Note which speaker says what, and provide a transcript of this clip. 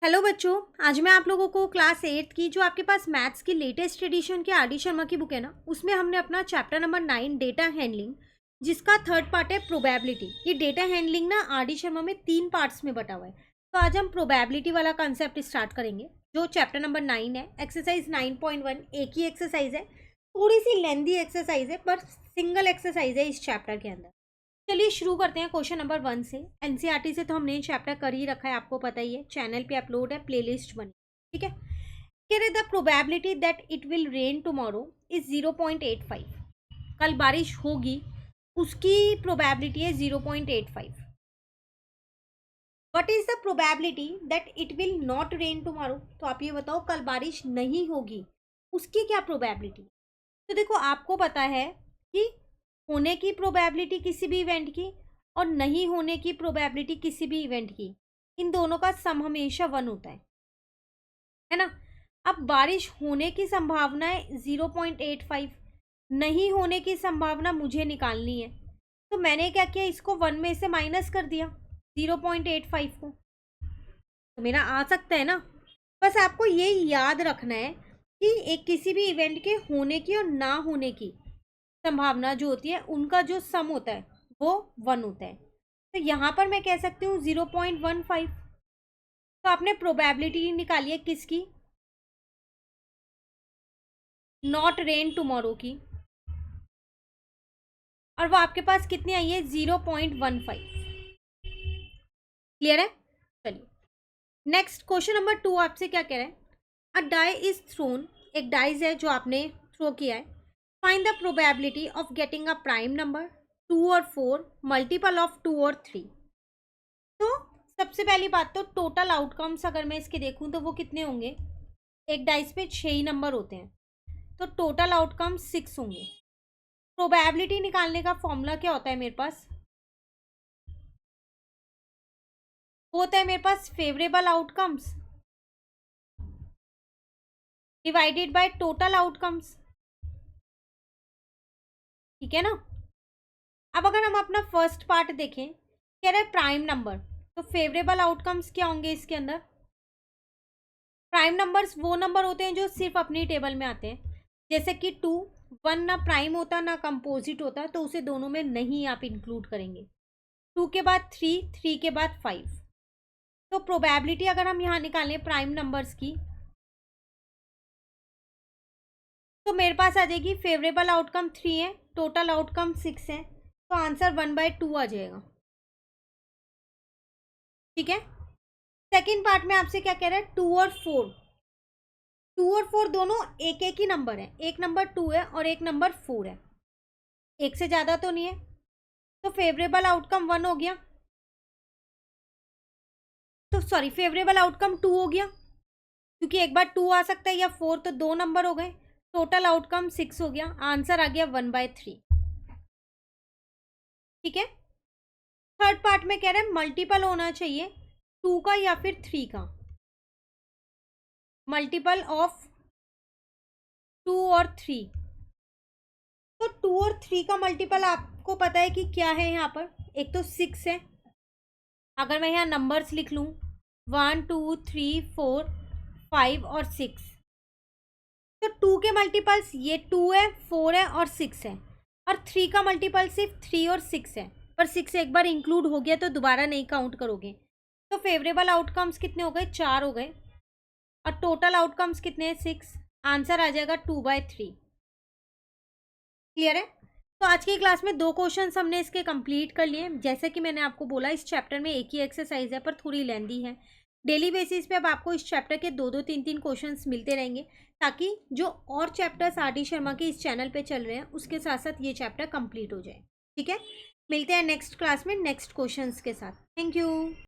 Speaker 1: Hello बच्चों, आज मैं आप लोगों को क्लास 8th की जो आपके पास मैथ्स की लेटेस्ट एडिशन की आर डी शर्मा की बुक है ना, उसमें हमने अपना चैप्टर नंबर 9 डेटा हैंडलिंग, जिसका थर्ड पार्ट है प्रोबेबिलिटी। ये डेटा हैंडलिंग ना आर डी शर्मा में 3 पार्ट्स में बटा हुआ है। तो आज हम प्रोबेबिलिटी वाला कंसेप्ट स्टार्ट करेंगे, जो चैप्टर नंबर 9 है। एक्सरसाइज 9.1 एक ही एक्सरसाइज है, थोड़ी सी लेंदी एक्सरसाइज है, पर सिंगल एक्सरसाइज है इस चैप्टर के अंदर। चलिए शुरू करते हैं क्वेश्चन नंबर 1 से। एनसीईआरटी से तो हमने चैप्टर कर ही रखा है, आपको पता ही है, चैनल पे अपलोड है, प्लेलिस्ट बनी, ठीक है। कह रहे the probability that it will rain tomorrow is 0.85। कल बारिश होगी उसकी प्रोबेबिलिटी है 0.85। What is the probability that it will not rain tomorrow? तो आप ये बताओ, कल बारिश नहीं होगी उसकी क्या प्रोबेबिलिटी? तो देखो, आपको पता है कि होने की प्रोबेबिलिटी किसी भी इवेंट की और नहीं होने की प्रोबेबिलिटी किसी भी इवेंट की, इन दोनों का सम हमेशा 1 होता है ना। अब बारिश होने की संभावना है 0.85, नहीं होने की संभावना मुझे निकालनी है। तो मैंने क्या किया, इसको 1 में से माइनस कर दिया 0.85 को, तो मेरा आ सकता है ना। बस आपको ये याद रखना है कि एक किसी भी इवेंट के होने की और ना होने की संभावना जो होती है, उनका जो सम होता है वो 1 होता है। तो यहाँ पर मैं कह सकती हूँ 0.15। तो आपने प्रोबेबिलिटी निकाली है किसकी? नॉट रेन टुमारो की, और वो आपके पास कितनी आई है? 0.15। क्लियर है? चलिए नेक्स्ट क्वेश्चन नंबर 2 आपसे क्या कह रहा है। अ डाई इज थ्रोन, एक डाइज है जो आपने थ्रो किया है। Find the probability of getting a prime number 2 और 4 मल्टीपल ऑफ 2 और 3। तो सबसे पहली बात तो टोटल आउटकम्स अगर मैं इसके देखूं तो वो कितने होंगे? एक डाइस पे 6 ही नंबर होते हैं, तो टोटल आउटकम 6 होंगे। प्रोबेबिलिटी निकालने का फॉर्मूला क्या होता है मेरे पास? वो होता है मेरे पास favourable outcomes divided by total outcomes, ठीक है ना। अब अगर हम अपना फर्स्ट पार्ट देखें, कह रहा है प्राइम नंबर, तो फेवरेबल आउटकम्स क्या होंगे इसके अंदर? प्राइम नंबर्स वो नंबर होते हैं जो सिर्फ अपनी टेबल में आते हैं, जैसे कि 2, 1 ना प्राइम होता ना कंपोजिट होता, तो उसे दोनों में नहीं आप इंक्लूड करेंगे। 2 के बाद 3, 3 के बाद 5। तो प्रोबेबिलिटी अगर हम यहाँ निकालें प्राइम नंबर्स की, तो मेरे पास आ जाएगी फेवरेबल आउटकम 3 है, टोटल आउटकम 6 है, तो आंसर 1/2 आ जाएगा, ठीक है। सेकेंड पार्ट में आपसे क्या कह रहा है? 2 और 4, 2 और 4 दोनों एक एक ही नंबर है, एक नंबर 2 है और एक नंबर 4 है, एक से ज़्यादा तो नहीं है। तो फेवरेबल आउटकम 1 हो गया, तो सॉरी फेवरेबल आउटकम 2 हो गया, क्योंकि एक बार 2 आ सकता है या 4, तो 2 नंबर हो गए। टोटल आउटकम 6 हो गया, आंसर आ गया 1/3, ठीक है। थर्ड पार्ट में कह रहे हैं मल्टीपल होना चाहिए 2 का या फिर 3 का, मल्टीपल ऑफ 2 और 3। तो 2 और 3 का मल्टीपल आपको पता है कि क्या है यहाँ पर? एक तो 6 है, अगर मैं यहाँ नंबर्स लिख लूँ 1 2 3 4 5 और 6, तो 2 के मल्टीपल्स ये 2 है, 4 है और 6 है, और 3 का मल्टीपल सिर्फ 3 और 6 है, पर 6 एक बार इंक्लूड हो गया तो दोबारा नहीं काउंट करोगे। तो फेवरेबल आउटकम्स कितने हो गए? 4 हो गए, और टोटल आउटकम्स कितने हैं? 6। आंसर आ जाएगा 2/3। क्लियर है? तो आज की क्लास में 2 क्वेश्चंस हमने इसके कंप्लीट कर लिए। जैसे कि मैंने आपको बोला, इस चैप्टर में एक ही एक्सरसाइज है पर थोड़ी लेंदी है। डेली बेसिस पे अब आपको इस चैप्टर के 2-2 3-3 क्वेश्चंस मिलते रहेंगे, ताकि जो और चैप्टर्स आर डी शर्मा के इस चैनल पे चल रहे हैं उसके साथ साथ ये चैप्टर कंप्लीट हो जाए, ठीक है। मिलते हैं नेक्स्ट क्लास में नेक्स्ट क्वेश्चंस के साथ। Thank you.